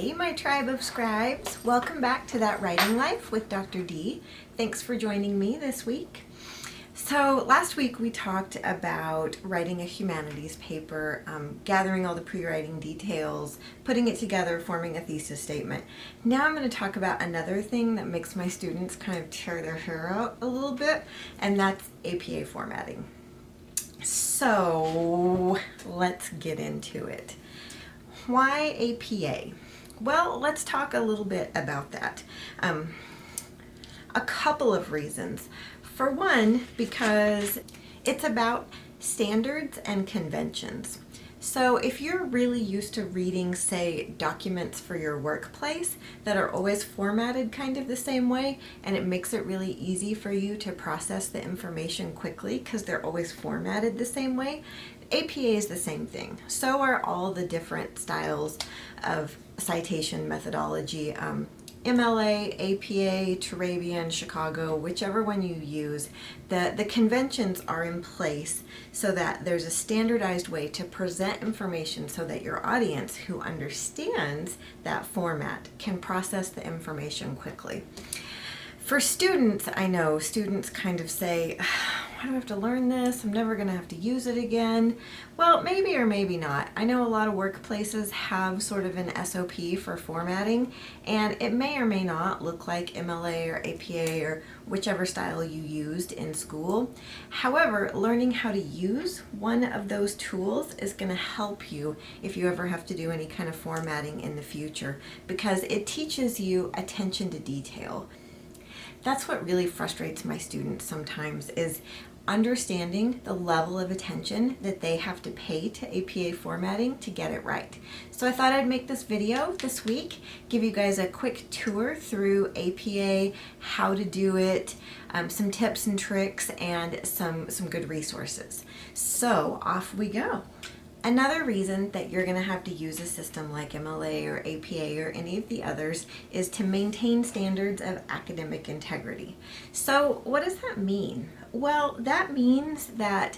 Hey, my tribe of scribes. Welcome back to That Writing Life with Dr. D. Thanks for joining me this week. So last week we talked about writing a humanities paper, gathering all the pre-writing details, putting it together, forming a thesis statement. Now I'm going to talk about another thing that makes my students kind of tear their hair out a little bit, and that's APA formatting. So let's get into it. Why APA? Well, let's talk a little bit about that. A couple of reasons. For one, because it's about standards and conventions. So if you're really used to reading, say, documents for your workplace that are always formatted kind of the same way, and it makes it really easy for you to process the information quickly because they're always formatted the same way, APA is the same thing. So are all the different styles of citation methodology. MLA, APA, Turabian, Chicago, whichever one you use, the conventions are in place so that there's a standardized way to present information so that your audience who understands that format can process the information quickly. For students, I know students kind of say, why do I have to learn this? I'm never going to have to use it again. Well, maybe or maybe not. I know a lot of workplaces have sort of an SOP for formatting, and it may or may not look like MLA or APA or whichever style you used in school. However, learning how to use one of those tools is going to help you if you ever have to do any kind of formatting in the future, because it teaches you attention to detail. That's what really frustrates my students sometimes, is understanding the level of attention that they have to pay to APA formatting to get it right. So I thought I'd make this video this week, give you guys a quick tour through APA, how to do it, some tips and tricks, and some good resources. So off we go. Another reason that you're going to have to use a system like MLA or APA or any of the others is to maintain standards of academic integrity. So what does that mean? Well, that means that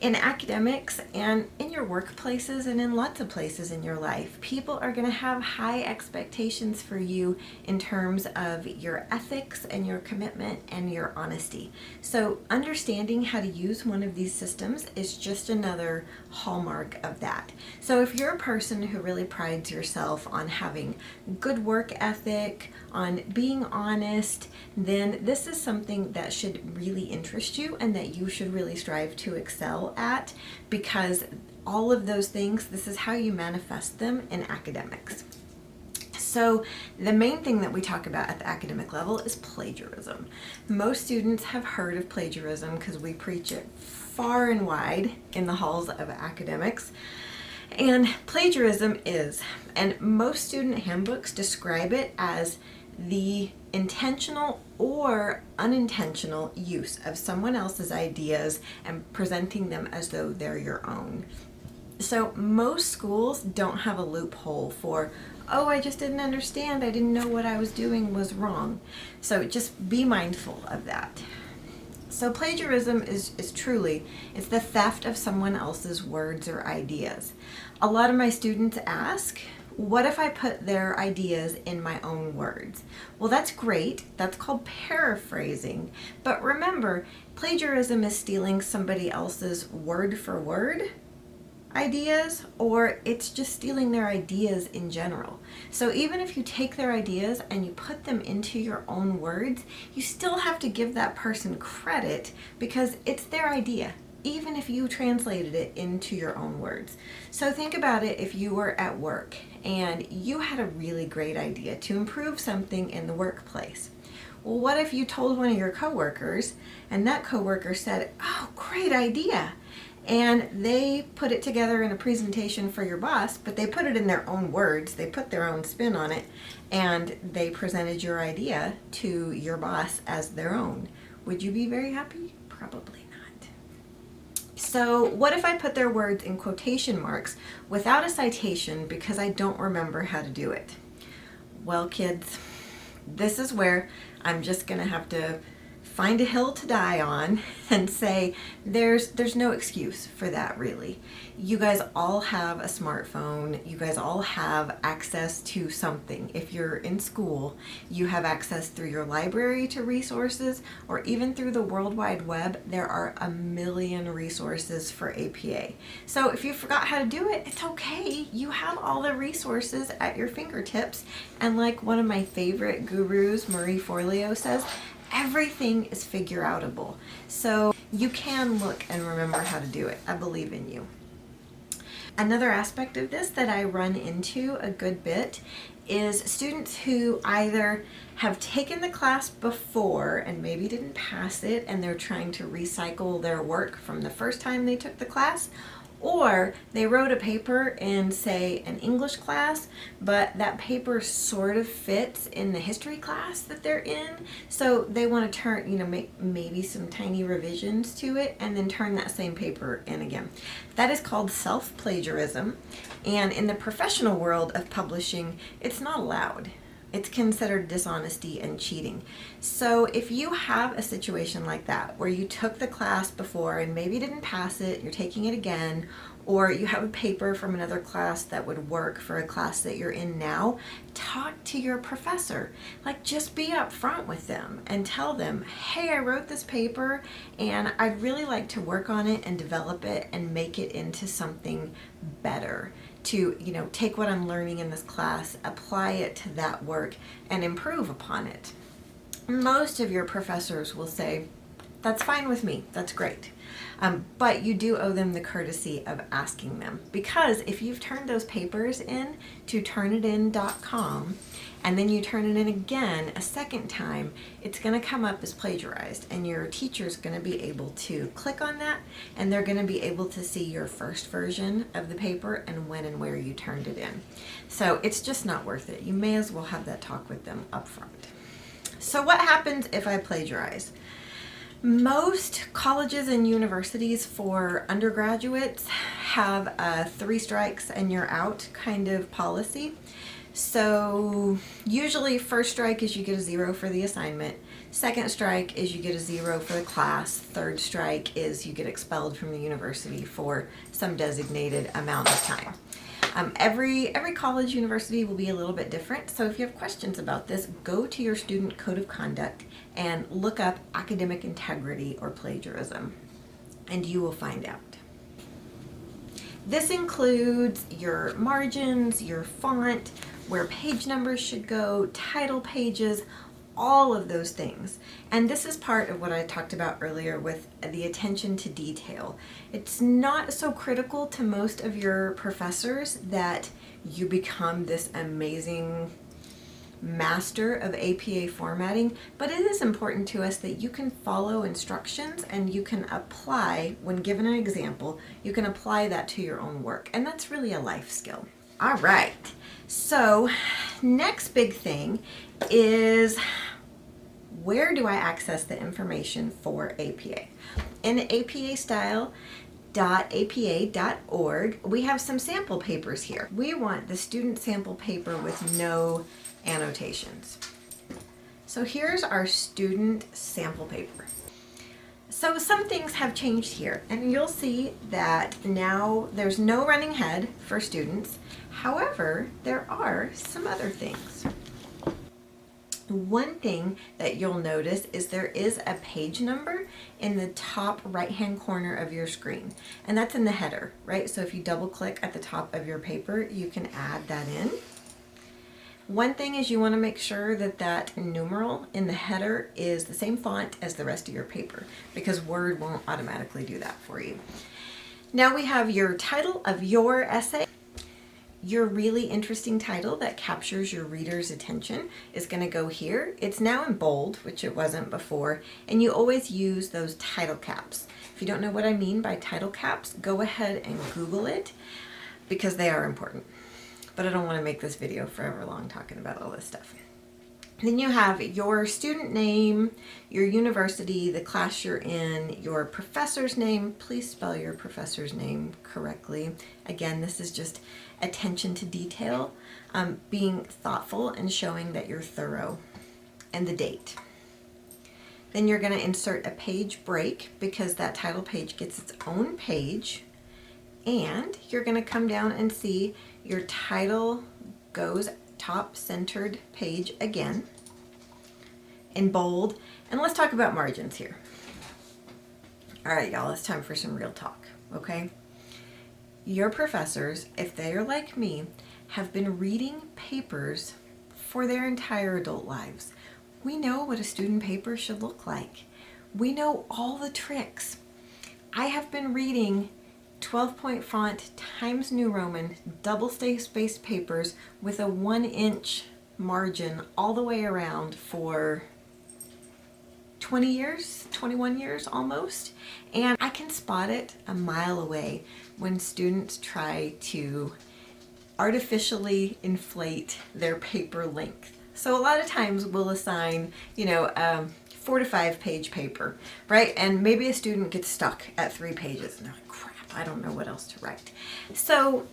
in academics and in your workplaces and in lots of places in your life, people are going to have high expectations for you in terms of your ethics and your commitment and your honesty. So understanding how to use one of these systems is just another hallmark of that. So if you're a person who really prides yourself on having good work ethic, on being honest, then this is something that should really interest you and that you should really strive to excel at, because all of those things, this is how you manifest them in academics. So the main thing that we talk about at the academic level is plagiarism. Most students have heard of plagiarism because we preach it far and wide in the halls of academics. And plagiarism is, and most student handbooks describe it as the intentional or unintentional use of someone else's ideas and presenting them as though they're your own. So most schools don't have a loophole for, oh, I just didn't understand, I didn't know what I was doing was wrong. So just be mindful of that. So plagiarism is truly, it's the theft of someone else's words or ideas. A lot of my students ask, what if I put their ideas in my own words? Well, that's great. That's called paraphrasing. But remember, plagiarism is stealing somebody else's word for word ideas, or it's just stealing their ideas in general. So even if you take their ideas and you put them into your own words, you still have to give that person credit because it's their idea, even if you translated it into your own words. So think about it if you were at work and you had a really great idea to improve something in the workplace. Well, what if you told one of your coworkers and that coworker said, oh, great idea, and they put it together in a presentation for your boss, but they put it in their own words, they put their own spin on it, and they presented your idea to your boss as their own. Would you be very happy? Probably not. So what if I put their words in quotation marks without a citation because I don't remember how to do it? Well, kids, this is where I'm just going to have to find a hill to die on and say there's no excuse for that, really. You guys all have a smartphone. You guys all have access to something. If you're in school, you have access through your library to resources, or even through the World Wide Web. There are a million resources for APA. So if you forgot how to do it, it's okay. You have all the resources at your fingertips. And like one of my favorite gurus, Marie Forleo, says, everything is figure outable. So you can look and remember how to do it. I believe in you. Another aspect of this that I run into a good bit is students who either have taken the class before and maybe didn't pass it and they're trying to recycle their work from the first time they took the class, or they wrote a paper in, say, an English class, but that paper sort of fits in the history class that they're in. So they want to make maybe some tiny revisions to it and then turn that same paper in again. That is called self-plagiarism. And in the professional world of publishing, it's not allowed. It's considered dishonesty and cheating. So if you have a situation like that where you took the class before and maybe didn't pass it, you're taking it again, or you have a paper from another class that would work for a class that you're in now, talk to your professor. Like, just be upfront with them and tell them, hey, I wrote this paper and I'd really like to work on it and develop it and make it into something better. To take what I'm learning in this class, apply it to that work, and improve upon it. Most of your professors will say, that's fine with me, that's great. But you do owe them the courtesy of asking them, because if you've turned those papers in to turnitin.com and then you turn it in again a second time, it's going to come up as plagiarized, and your teacher's going to be able to click on that, and they're going to be able to see your first version of the paper and when and where you turned it in. So it's just not worth it. You may as well have that talk with them up front. So what happens if I plagiarize? Most colleges and universities for undergraduates have a 3 strikes and you're out kind of policy. So usually first strike is you get a 0 for the assignment. Second strike is you get a 0 for the class. Third strike is you get expelled from the university for some designated amount of time. Every college university will be a little bit different. So if you have questions about this, go to your student code of conduct and look up academic integrity or plagiarism, and you will find out. This includes your margins, your font, where page numbers should go, title pages, all of those things. And this is part of what I talked about earlier with the attention to detail. It's not so critical to most of your professors that you become this amazing master of APA formatting, but it is important to us that you can follow instructions and you can apply, when given an example, you can apply that to your own work. And that's really a life skill. All right, so next big thing is, where do I access the information for APA? In apastyle.apa.org, we have some sample papers here. We want the student sample paper with no annotations. So here's our student sample paper. So some things have changed here, and you'll see that now there's no running head for students. However, there are some other things. One thing that you'll notice is there is a page number in the top right-hand corner of your screen, and that's in the header, right? So if you double click at the top of your paper, you can add that in. One thing is you want to make sure that that numeral in the header is the same font as the rest of your paper, because Word won't automatically do that for you. Now we have your title of your essay. Your really interesting title that captures your reader's attention is going to go here. It's now in bold, which it wasn't before, and you always use those title caps. If you don't know what I mean by title caps, go ahead and Google it, because they are important. But I don't want to make this video forever long talking about all this stuff. Then you have your student name, your university, the class you're in, your professor's name. Please spell your professor's name correctly. Again, this is just attention to detail, being thoughtful and showing that you're thorough, and the date. Then you're going to insert a page break because that title page gets its own page. And you're going to come down and see your title goes top centered page again in bold. And let's talk about margins here. All right, y'all, it's time for some real talk, okay? Your professors, if they are like me, have been reading papers for their entire adult lives. We know what a student paper should look like. We know all the tricks. I have been reading 12-point font Times New Roman double-spaced papers with a 1-inch margin all the way around for 20 years, 21 years almost, and I can spot it a mile away when students try to artificially inflate their paper length. So a lot of times we'll assign, 4 to 5 page paper, right? And maybe a student gets stuck at 3 pages and they're like, crap, I don't know what else to write. So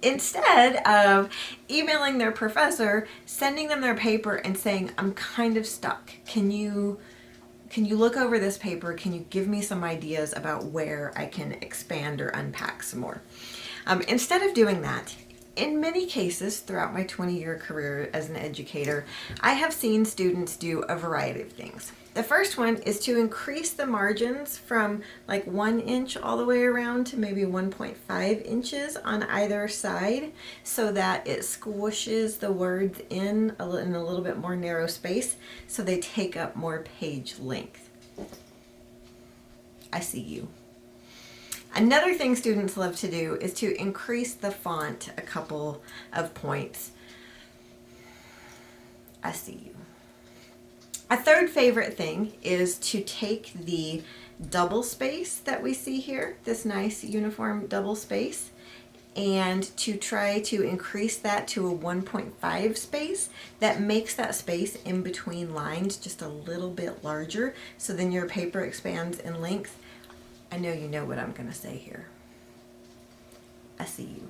instead of emailing their professor, sending them their paper and saying, I'm kind of stuck. Can you look over this paper? Can you give me some ideas about where I can expand or unpack some more? Instead of doing that, in many cases throughout my 20-year career as an educator, I have seen students do a variety of things. The first one is to increase the margins from like 1 inch all the way around to maybe 1.5 inches on either side so that it squishes the words in a little bit more narrow space so they take up more page length. I see you. Another thing students love to do is to increase the font a couple of points. I see you. A third favorite thing is to take the double space that we see here, this nice uniform double space, and to try to increase that to a 1.5 space. That makes that space in between lines just a little bit larger, so then your paper expands in length. I know you know what I'm going to say here. I see you.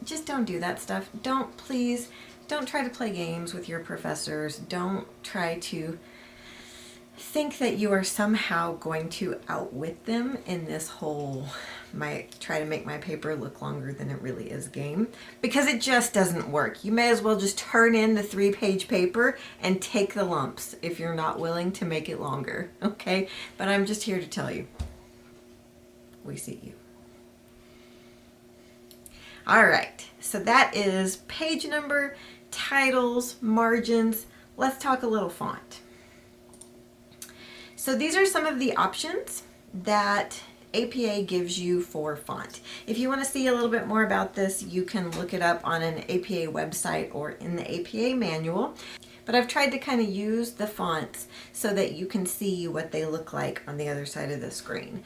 Just don't do that stuff. Please don't try to play games with your professors. Don't try to think that you are somehow going to outwit them in this whole try to make my paper look longer than it really is game, because it just doesn't work. You may as well just turn in the 3-page paper and take the lumps if you're not willing to make it longer, okay? But I'm just here to tell you, we see you. All right, so that is page number, titles, margins. Let's talk a little font. So these are some of the options that APA gives you for font. If you want to see a little bit more about this, you can look it up on an APA website or in the APA manual. But I've tried to kind of use the fonts so that you can see what they look like on the other side of the screen.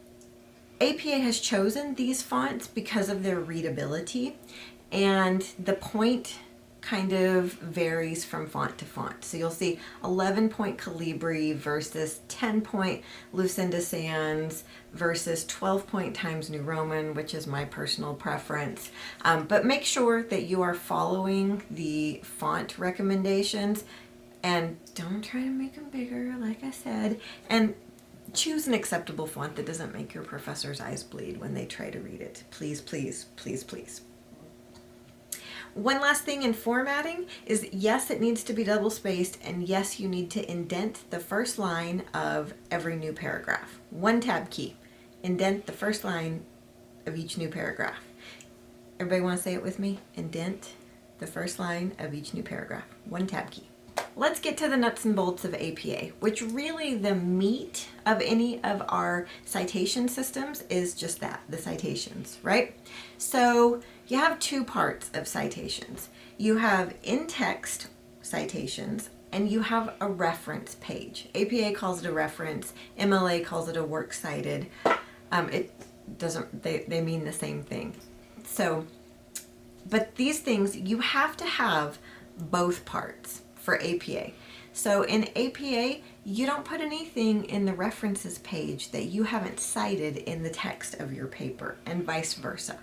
APA has chosen these fonts because of their readability, and the point kind of varies from font to font. So you'll see 11-point Calibri versus 10-point Lucinda Sans versus 12-point Times New Roman, which is my personal preference. But make sure that you are following the font recommendations and don't try to make them bigger, like I said. And choose an acceptable font that doesn't make your professor's eyes bleed when they try to read it. Please, please, please, please. One last thing in formatting is, yes, it needs to be double spaced, and yes, you need to indent the first line of every new paragraph. One tab key. Indent the first line of each new paragraph. Everybody want to say it with me? Indent the first line of each new paragraph. One tab key. Let's get to the nuts and bolts of APA, which really the meat of any of our citation systems is just that, the citations, right? So you have two parts of citations. You have in-text citations and you have a reference page. APA calls it a reference, MLA calls it a works cited. They mean the same thing. So, but these things, you have to have both parts for APA. So in APA, you don't put anything in the references page that you haven't cited in the text of your paper, and vice versa.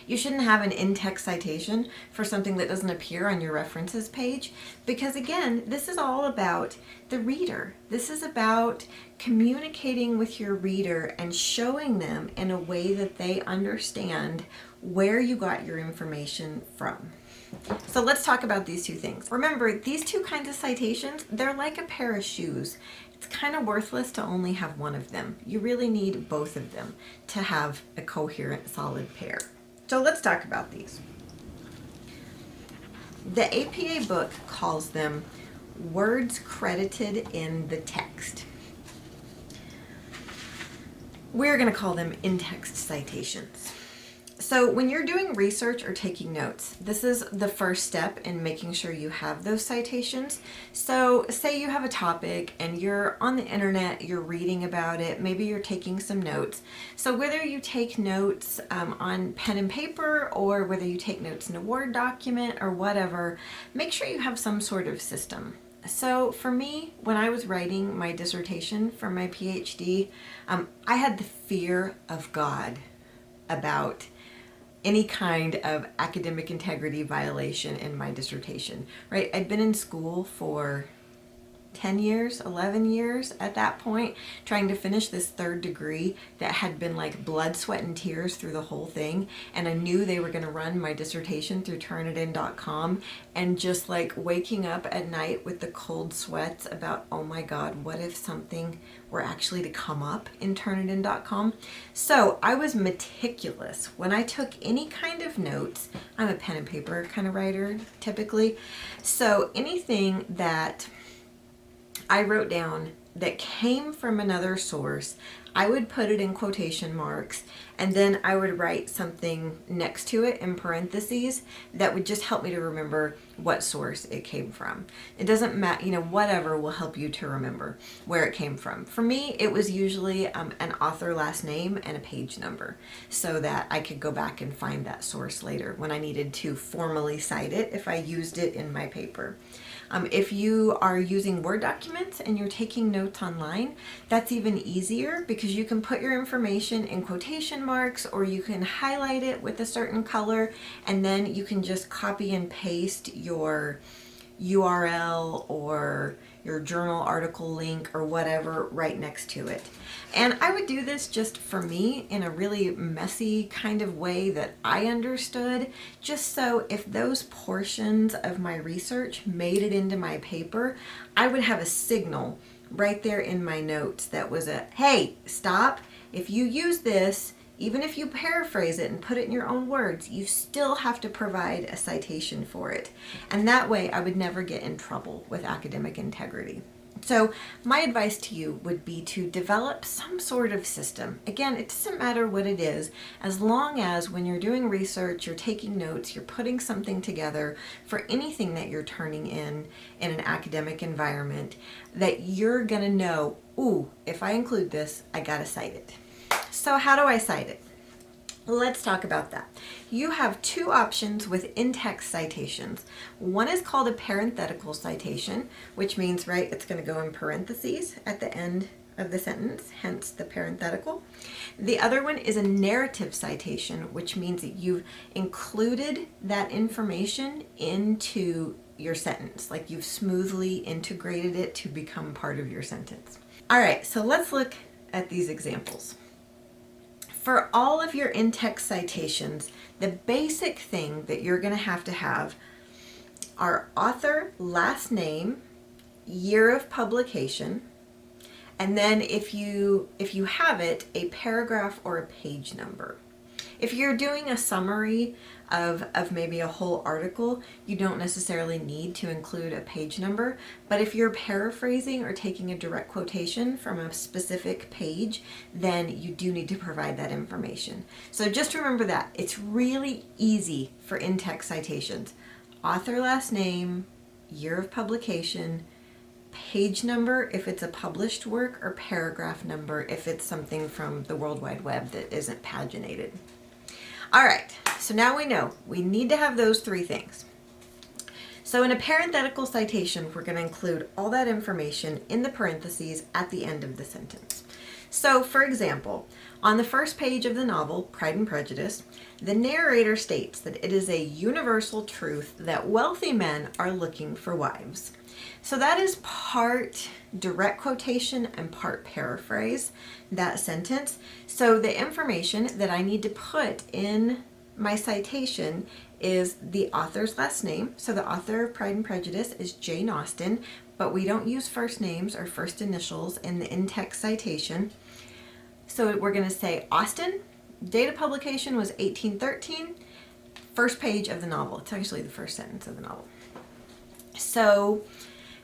You shouldn't have an in-text citation for something that doesn't appear on your references page, because again, this is all about the reader. This is about communicating with your reader and showing them in a way that they understand where you got your information from. So let's talk about these two things. Remember, these two kinds of citations, they're like a pair of shoes. It's kind of worthless to only have one of them. You really need both of them to have a coherent, solid pair. So let's talk about these. The APA book calls them words credited in the text. We're going to call them in-text citations. So when you're doing research or taking notes, this is the first step in making sure you have those citations. So say you have a topic and you're on the internet, you're reading about it, maybe you're taking some notes. So whether you take notes on pen and paper or whether you take notes in a Word document or whatever, make sure you have some sort of system. So for me, when I was writing my dissertation for my PhD, I had the fear of God about any kind of academic integrity violation in my dissertation, right? I'd been in school for 10 years, 11 years at that point, trying to finish this third degree that had been like blood, sweat, and tears through the whole thing. And I knew they were going to run my dissertation through turnitin.com, and just like waking up at night with the cold sweats about, oh my God, what if something were actually to come up in turnitin.com? So I was meticulous when I took any kind of notes. I'm a pen and paper kind of writer typically. So anything that I wrote down that came from another source, I would put it in quotation marks, and then I would write something next to it in parentheses that would just help me to remember what source it came from. It doesn't matter, whatever will help you to remember where it came from. For me, it was usually an author last name and a page number so that I could go back and find that source later when I needed to formally cite it if I used it in my paper. If you are using Word documents and you're taking notes online, that's even easier because you can put your information in quotation marks, or you can highlight it with a certain color, and then you can just copy and paste your URL or your journal article link or whatever right next to it. And I would do this just for me in a really messy kind of way that I understood, just so if those portions of my research made it into my paper, I would have a signal right there in my notes that was a, hey, stop. If you use this, even if you paraphrase it and put it in your own words, you still have to provide a citation for it. And that way I would never get in trouble with academic integrity. So my advice to you would be to develop some sort of system. Again, it doesn't matter what it is, as long as when you're doing research, you're taking notes, you're putting something together for anything that you're turning in an academic environment, that you're gonna know, ooh, if I include this, I gotta cite it. So how do I cite it? Let's talk about that. You have two options with in-text citations. One is called a parenthetical citation, which means, right, it's going to go in parentheses at the end of the sentence, hence the parenthetical. The other one is a narrative citation, which means that you've included that information into your sentence, like you've smoothly integrated it to become part of your sentence. All right, so let's look at these examples. For all of your in-text citations, the basic thing that you're going to have are author, last name, year of publication, and then if you have it, a paragraph or a page number. If you're doing a summary of maybe a whole article, you don't necessarily need to include a page number, but if you're paraphrasing or taking a direct quotation from a specific page, then you do need to provide that information. So just remember that. It's really easy for in-text citations. Author, last name, year of publication, page number if it's a published work, or paragraph number if it's something from the World Wide Web that isn't paginated. All right, so now we know we need to have those three things. So in a parenthetical citation, we're going to include all that information in the parentheses at the end of the sentence. So, for example, on the first page of the novel, Pride and Prejudice, the narrator states that it is a universal truth that wealthy men are looking for wives. So that is part direct quotation and part paraphrase, that sentence. So the information that I need to put in my citation is the author's last name. So the author of Pride and Prejudice is Jane Austen, but we don't use first names or first initials in the in-text citation. So we're going to say Austen, date of publication was 1813, first page of the novel. It's actually the first sentence of the novel. So,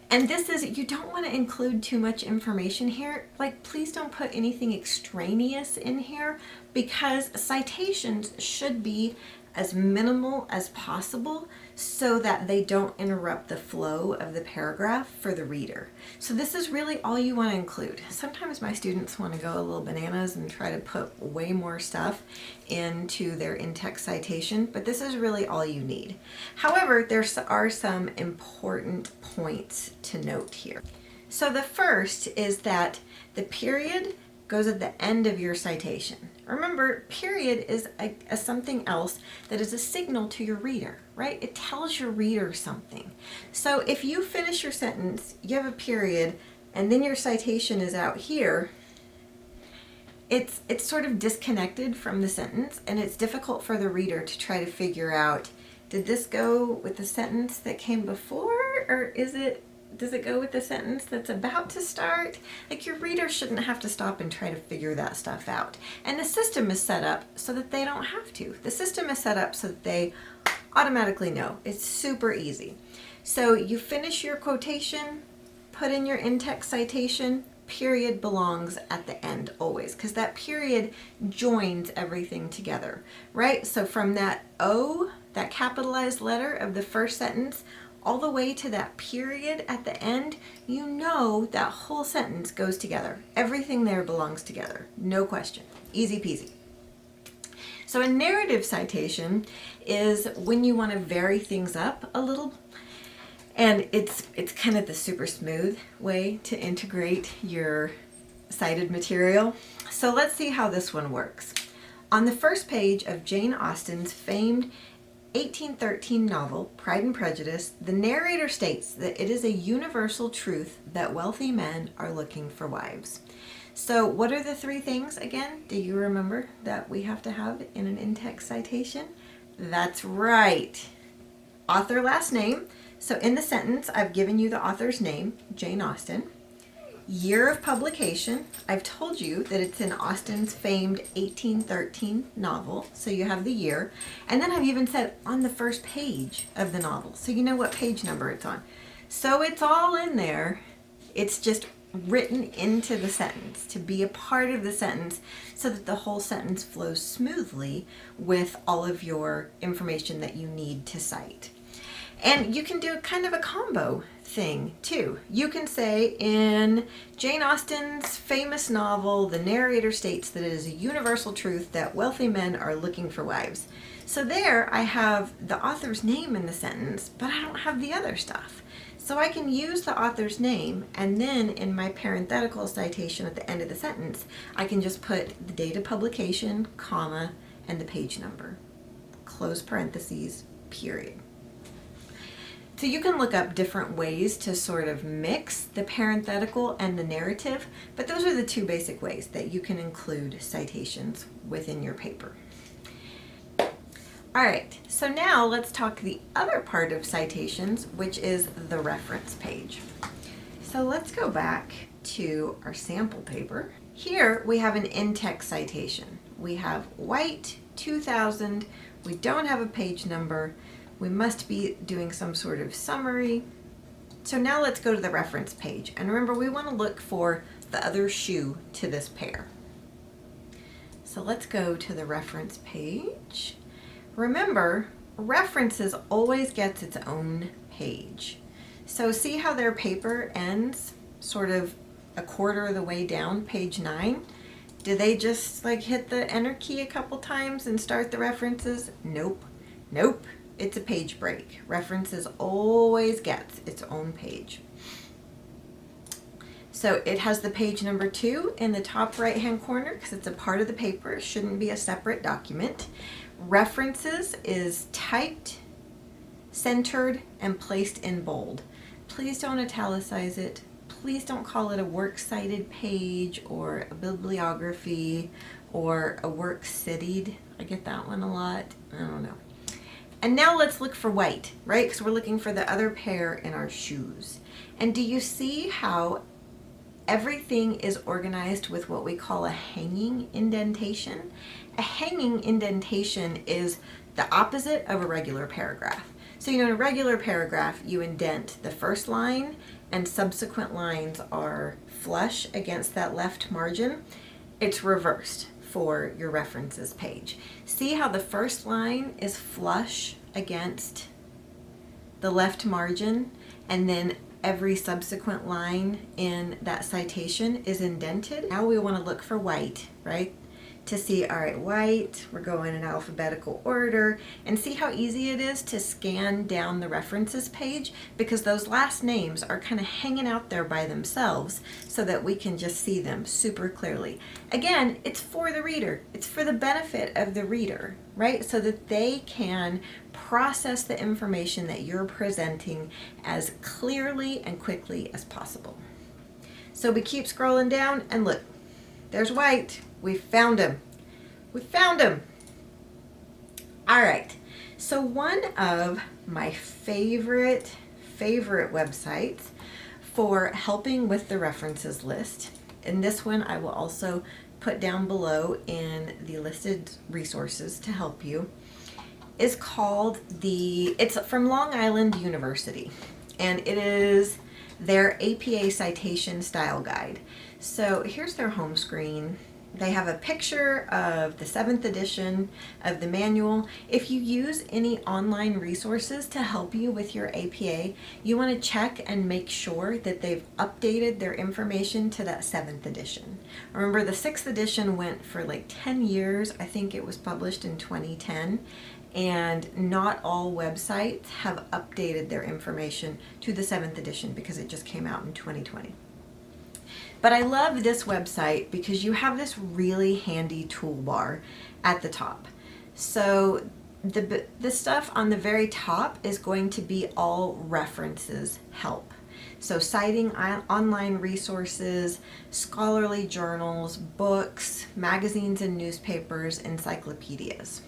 and this is, you don't want to include too much information here. Like, please don't put anything extraneous in here, because citations should be as minimal as possible so that they don't interrupt the flow of the paragraph for the reader. So this is really all you want to include. Sometimes my students want to go a little bananas and try to put way more stuff into their in-text citation, but this is really all you need. However, there are some important points to note here. So the first is that the period goes at the end of your citation. Remember, period is a something else that is a signal to your reader, right? It tells your reader something. So if you finish your sentence, you have a period, and then your citation is out here, it's sort of disconnected from the sentence, and it's difficult for the reader to try to figure out, did this go with the sentence that came before, or does it go with the sentence that's about to start? Like, your reader shouldn't have to stop and try to figure that stuff out. And the system is set up so that they don't have to. The system is set up so that they automatically know. It's super easy. So you finish your quotation, put in your in-text citation, period belongs at the end always, because that period joins everything together, right? So from that O, that capitalized letter of the first sentence, all the way to that period at the end, you know that whole sentence goes together. Everything there belongs together. No question. Easy peasy. So a narrative citation is when you want to vary things up a little, and it's kind of the super smooth way to integrate your cited material. So let's see how this one works. On the first page of Jane Austen's famed 1813 novel, Pride and Prejudice, the narrator states that it is a universal truth that wealthy men are looking for wives. So what are the three things again? Do you remember that we have to have in an in-text citation? That's right. Author last name. So in the sentence, I've given you the author's name, Jane Austen. Year of publication, I've told you that it's in Austen's famed 1813 novel, so you have the year. And then I've even said on the first page of the novel, so you know what page number it's on. So it's all in there. It's just written into the sentence to be a part of the sentence so that the whole sentence flows smoothly with all of your information that you need to cite. And you can do kind of a combo thing too. You can say, in Jane Austen's famous novel, the narrator states that it is a universal truth that wealthy men are looking for wives. So there I have the author's name in the sentence, but I don't have the other stuff. So I can use the author's name, and then in my parenthetical citation at the end of the sentence, I can just put the date of publication, comma, and the page number, close parentheses, period. So you can look up different ways to sort of mix the parenthetical and the narrative, but those are the two basic ways that you can include citations within your paper. All right, so now let's talk the other part of citations, which is the reference page. So let's go back to our sample paper. Here we have an in-text citation. We have White, 2000. We don't have a page number. We must be doing some sort of summary. So now let's go to the reference page. And remember, we want to look for the other shoe to this pair. So let's go to the reference page. Remember, references always gets its own page. So see how their paper ends sort of a quarter of the way down, page 9? Do they just like hit the enter key a couple times and start the references? Nope. Nope. It's a page break. References always gets its own page. So it has the page number 2 in the top right hand corner because it's a part of the paper. It shouldn't be a separate document. References is typed, centered, and placed in bold. Please don't italicize it. Please don't call it a works cited page or a bibliography or a works cited. I get that one a lot. I don't know. And now let's look for white, right? Because we're looking for the other pair in our shoes. And do you see how everything is organized with what we call a hanging indentation? A hanging indentation is the opposite of a regular paragraph. So, in a regular paragraph, you indent the first line and subsequent lines are flush against that left margin. It's reversed for your references page. See how the first line is flush against the left margin, and then every subsequent line in that citation is indented. Now we want to look for white, right? To see, all right, white, we're going in alphabetical order, and see how easy it is to scan down the references page, because those last names are kind of hanging out there by themselves so that we can just see them super clearly. Again, it's for the reader. It's for the benefit of the reader, right? So that they can process the information that you're presenting as clearly and quickly as possible. So we keep scrolling down, and look, there's white. We found him. We found him. All right. So one of my favorite websites for helping with the references list, and this one I will also put down below in the listed resources to help you, is called it's from Long Island University, and it is their APA Citation Style Guide. So here's their home screen. They have a picture of the 7th edition of the manual. If you use any online resources to help you with your APA, you want to check and make sure that they've updated their information to that 7th edition. Remember, the 6th edition went for like 10 years. I think it was published in 2010. And not all websites have updated their information to the 7th edition because it just came out in 2020. But I love this website because you have this really handy toolbar at the top. So the stuff on the very top is going to be all references help. So citing online resources, scholarly journals, books, magazines and newspapers, encyclopedias.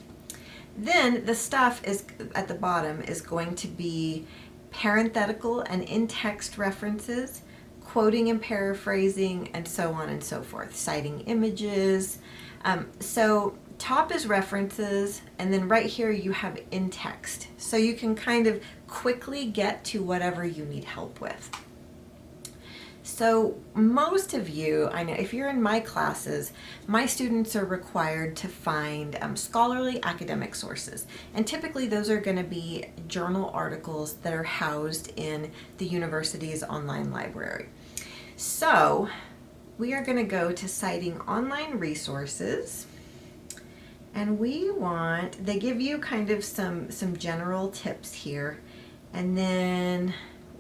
Then the stuff is at the bottom is going to be parenthetical and in-text references, quoting and paraphrasing, and so on and so forth, citing images. So top is references, and then right here you have in text. So you can kind of quickly get to whatever you need help with. So most of you, I know if you're in my classes, my students are required to find scholarly academic sources. And typically those are going to be journal articles that are housed in the university's online library. So we are going to go to citing online resources, and they give you kind of some general tips here, and then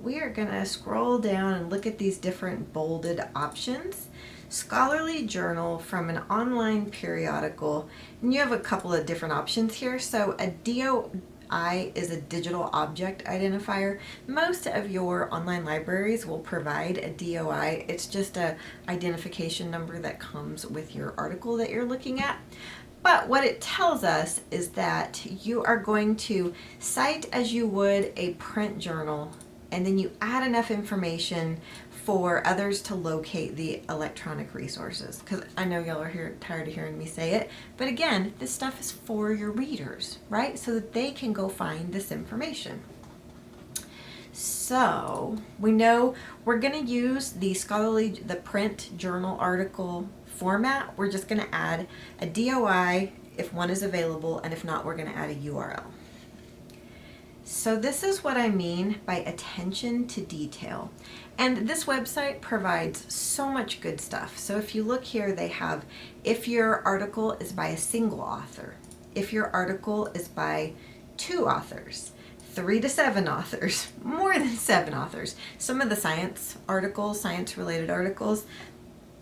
we are going to scroll down and look at these different bolded options. Scholarly journal from an online periodical, and you have a couple of different options here. So a DOI is a digital object identifier. Most of your online libraries will provide a DOI. It's just a identification number that comes with your article that you're looking at. But what it tells us is that you are going to cite as you would a print journal, and then you add enough information for others to locate the electronic resources. Because I know y'all are tired of hearing me say it, but again, this stuff is for your readers, right? So that they can go find this information. So we know we're going to use the print journal article format. We're just going to add a DOI if one is available, and if not, we're going to add a URL. So this is what I mean by attention to detail. And this website provides so much good stuff. So if you look here, they have if your article is by a single author, if your article is by 2 authors, 3 to 7 authors, more than 7 authors. Some of the science articles, science-related articles,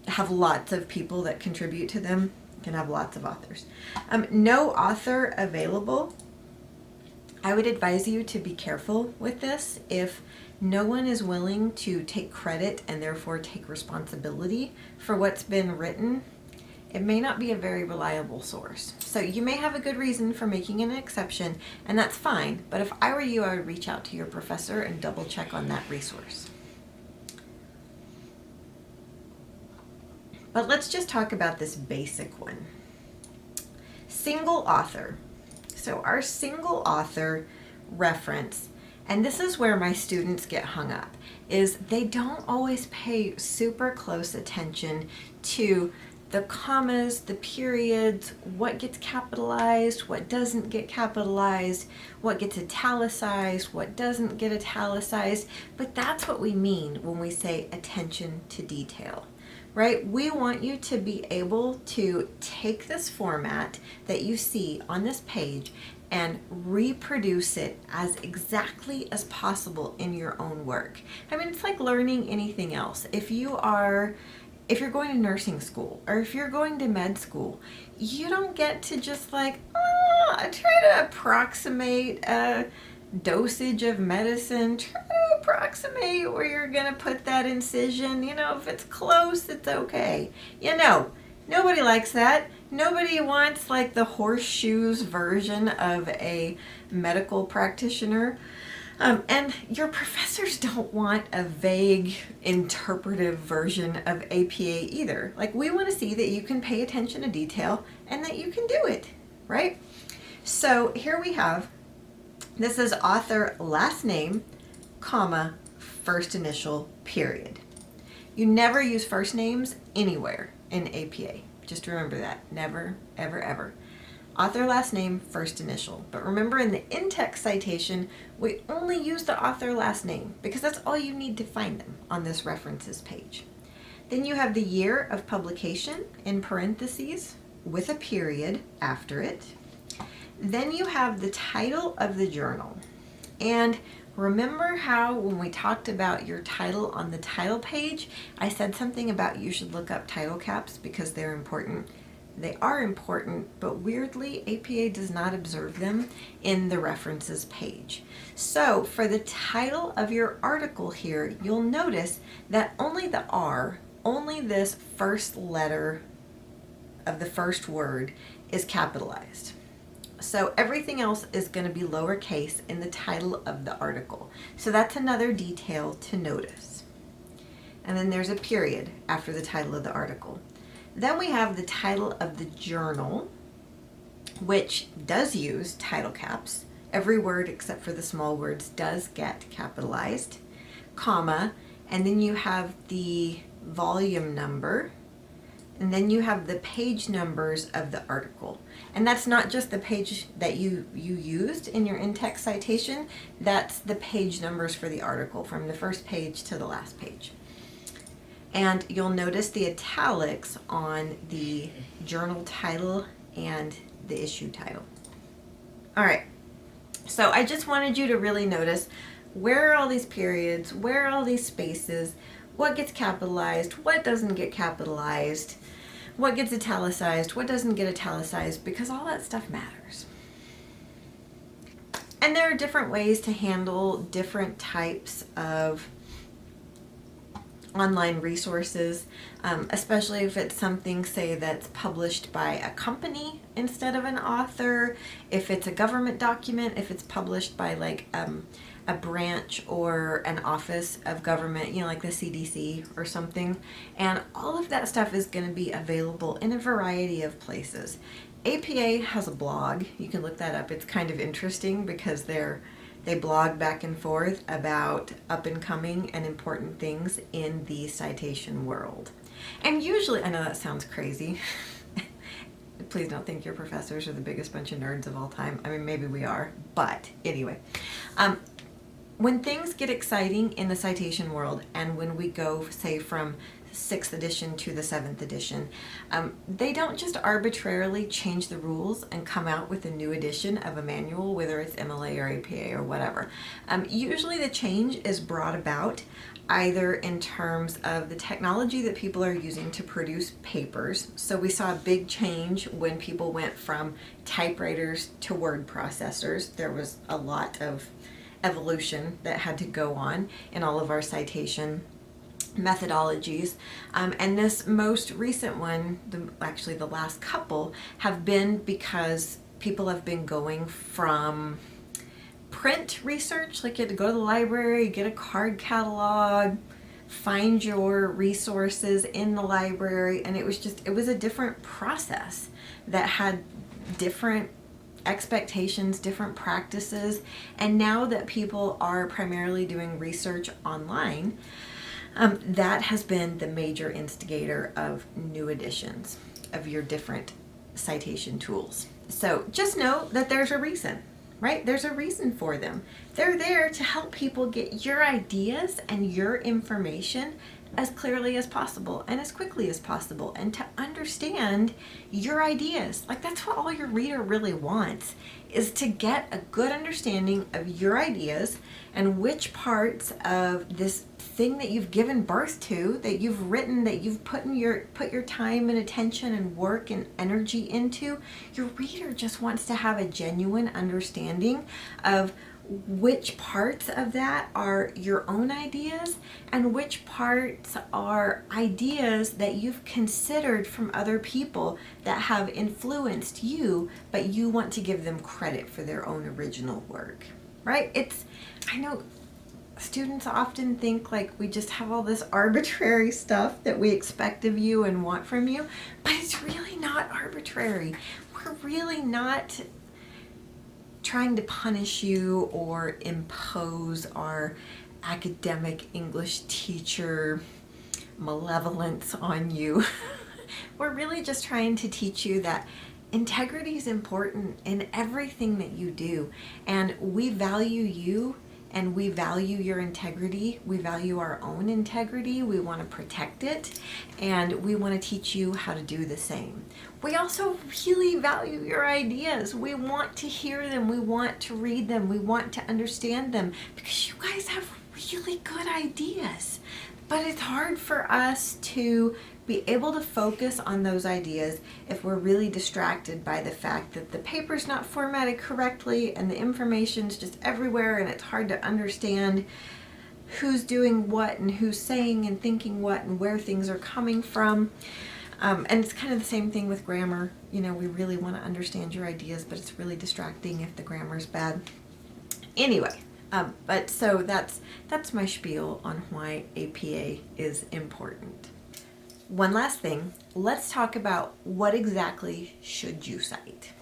have lots of people that contribute to them, can have lots of authors. No author available. I would advise you to be careful with this. If no one is willing to take credit and therefore take responsibility for what's been written, it may not be a very reliable source. So you may have a good reason for making an exception, and that's fine. But if I were you, I would reach out to your professor and double check on that resource. But let's just talk about this basic one. Single author. So our single author reference, and this is where my students get hung up, is they don't always pay super close attention to the commas, the periods, what gets capitalized, what doesn't get capitalized, what gets italicized, what doesn't get italicized. But that's what we mean when we say attention to detail, right? We want you to be able to take this format that you see on this page and reproduce it as exactly as possible in your own work. I mean, it's like learning anything else. If you're going to nursing school or if you're going to med school, you don't get to just like, try to approximate a dosage of medicine, try to approximate where you're going to put that incision. You know, if it's close, it's okay. You know, nobody likes that. Nobody wants like the horseshoes version of a medical practitioner. And your professors don't want a vague interpretive version of APA either. Like, we want to see that you can pay attention to detail and that you can do it, right? So here we have, this is author last name, comma, first initial, period. You never use first names anywhere in APA. Just remember that. Never, ever, ever. Author last name, first initial. But remember, in the in-text citation, we only use the author last name because that's all you need to find them on this references page. Then you have the year of publication in parentheses with a period after it. Then you have the title of the journal. And remember how when we talked about your title on the title page, I said something about you should look up title caps because they're important. They are important, but weirdly, APA does not observe them in the references page. So for the title of your article here, you'll notice that only the R, only this first letter of the first word is capitalized. So everything else is going to be lowercase in the title of the article. So that's another detail to notice. And then there's a period after the title of the article. Then we have the title of the journal, which does use title caps. Every word except for the small words does get capitalized, comma, and then you have the volume number, and then you have the page numbers of the article. And that's not just the page that you used in your in-text citation, that's the page numbers for the article from the first page to the last page. And you'll notice the italics on the journal title and the issue title. All right, so I just wanted you to really notice where are all these periods, where are all these spaces, what gets capitalized, what doesn't get capitalized, what gets italicized, what doesn't get italicized, because all that stuff matters. And there are different ways to handle different types of online resources, especially if it's something, say, that's published by a company instead of an author, if it's a government document, if it's published by like a branch or an office of government, you know, like the CDC or something. And all of that stuff is going to be available in a variety of places. APA has a blog. You can look that up. It's kind of interesting because they blog back and forth about up and coming and important things in the citation world. And usually, I know that sounds crazy. Please don't think your professors are the biggest bunch of nerds of all time. I mean, maybe we are, but anyway. When things get exciting in the citation world and when we go, say, from 6th edition to the 7th edition, they don't just arbitrarily change the rules and come out with a new edition of a manual, whether it's MLA or APA or whatever. Usually the change is brought about either in terms of the technology that people are using to produce papers. So we saw a big change when people went from typewriters to word processors. There was a lot of evolution that had to go on in all of our citation methodologies. And this most recent one, actually the last couple, have been because people have been going from print research, like you had to go to the library, get a card catalog, find your resources in the library, and it was a different process that had different expectations, different practices. And now that people are primarily doing research online, that has been the major instigator of new editions of your different citation tools. So just know that there's a reason, right? There's a reason for them. They're there to help people get your ideas and your information as clearly as possible and as quickly as possible, and to understand your ideas. Like, that's what all your reader really wants, is to get a good understanding of your ideas and which parts of this thing that you've given birth to, that you've written, that you've put your time and attention and work and energy into. Your reader just wants to have a genuine understanding of which parts of that are your own ideas and which parts are ideas that you've considered from other people that have influenced you, but you want to give them credit for their own original work, right? I know students often think like we just have all this arbitrary stuff that we expect of you and want from you, but it's really not arbitrary. We're really not trying to punish you or impose our academic English teacher malevolence on you. We're really just trying to teach you that integrity is important in everything that you do, and we value you and we value your integrity. We value our own integrity. We want to protect it, and we want to teach you how to do the same. We also really value your ideas. We want to hear them. We want to read them. We want to understand them, because you guys have really good ideas. But it's hard for us to be able to focus on those ideas if we're really distracted by the fact that the paper's not formatted correctly and the information's just everywhere, and it's hard to understand who's doing what and who's saying and thinking what and where things are coming from. And it's kind of the same thing with grammar. You know, we really want to understand your ideas, but it's really distracting if the grammar's bad. Anyway, but so that's my spiel on why APA is important. One last thing, let's talk about what exactly should you cite.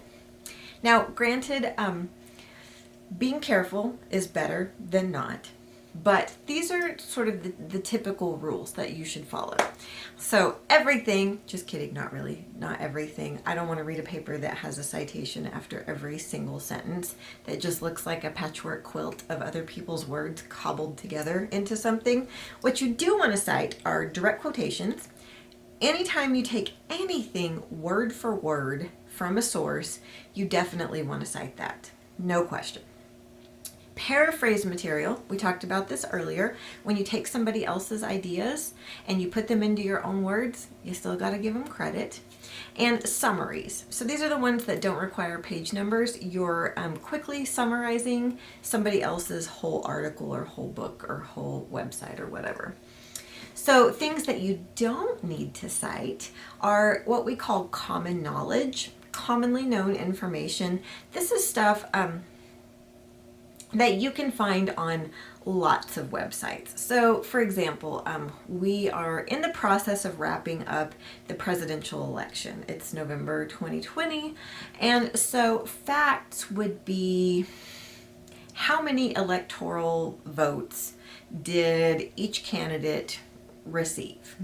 Now, granted, being careful is better than not, but these are sort of the typical rules that you should follow. So everything, just kidding, not really, not everything. I don't want to read a paper that has a citation after every single sentence that just looks like a patchwork quilt of other people's words cobbled together into something. What you do want to cite are direct quotations. Anytime you take anything word for word from a source, you definitely want to cite that. No question. Paraphrase material, we talked about this earlier. When you take somebody else's ideas and you put them into your own words, you still got to give them credit. And summaries. So these are the ones that don't require page numbers. You're quickly summarizing somebody else's whole article or whole book or whole website or whatever. So things that you don't need to cite are what we call common knowledge, commonly known information. This is stuff that you can find on lots of websites. So for example, we are in the process of wrapping up the presidential election. It's November 2020. And so facts would be how many electoral votes did each candidate receive,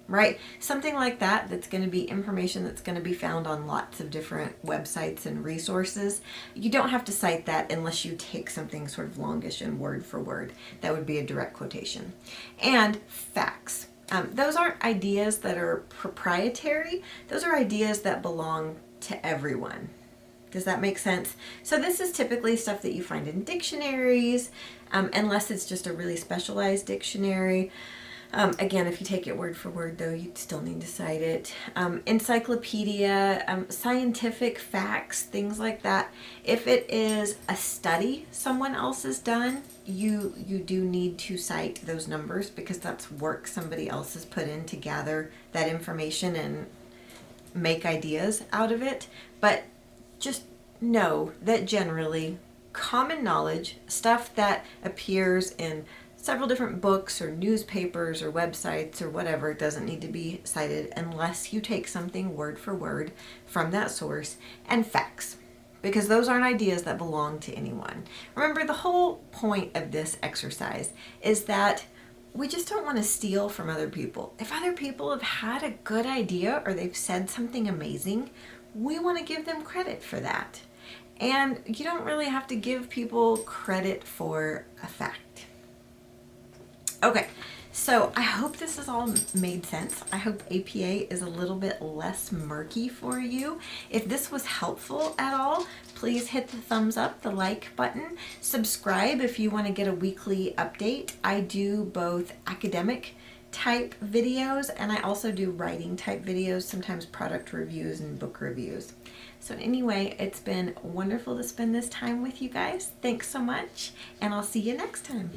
right? Something like that, that's going to be information that's going to be found on lots of different websites and resources. You don't have to cite that unless you take something sort of longish and word for word. That would be a direct quotation. And facts. Those aren't ideas that are proprietary. Those are ideas that belong to everyone. Does that make sense? So this is typically stuff that you find in dictionaries, unless it's just a really specialized dictionary. Again, if you take it word for word, though, you'd still need to cite it. Encyclopedia, scientific facts, things like that. If it is a study someone else has done, you do need to cite those numbers because that's work somebody else has put in to gather that information and make ideas out of it. But just know that generally common knowledge, stuff that appears in several different books or newspapers or websites or whatever, doesn't need to be cited unless you take something word for word from that source. And facts, because those aren't ideas that belong to anyone. Remember, the whole point of this exercise is that we just don't want to steal from other people. If other people have had a good idea or they've said something amazing, we want to give them credit for that. And you don't really have to give people credit for a fact. Okay, so I hope this has all made sense. I hope APA is a little bit less murky for you. If this was helpful at all, please hit the thumbs up, the like button. Subscribe if you want to get a weekly update. I do both academic type videos and I also do writing type videos, sometimes product reviews and book reviews. So anyway, it's been wonderful to spend this time with you guys. Thanks so much, and I'll see you next time.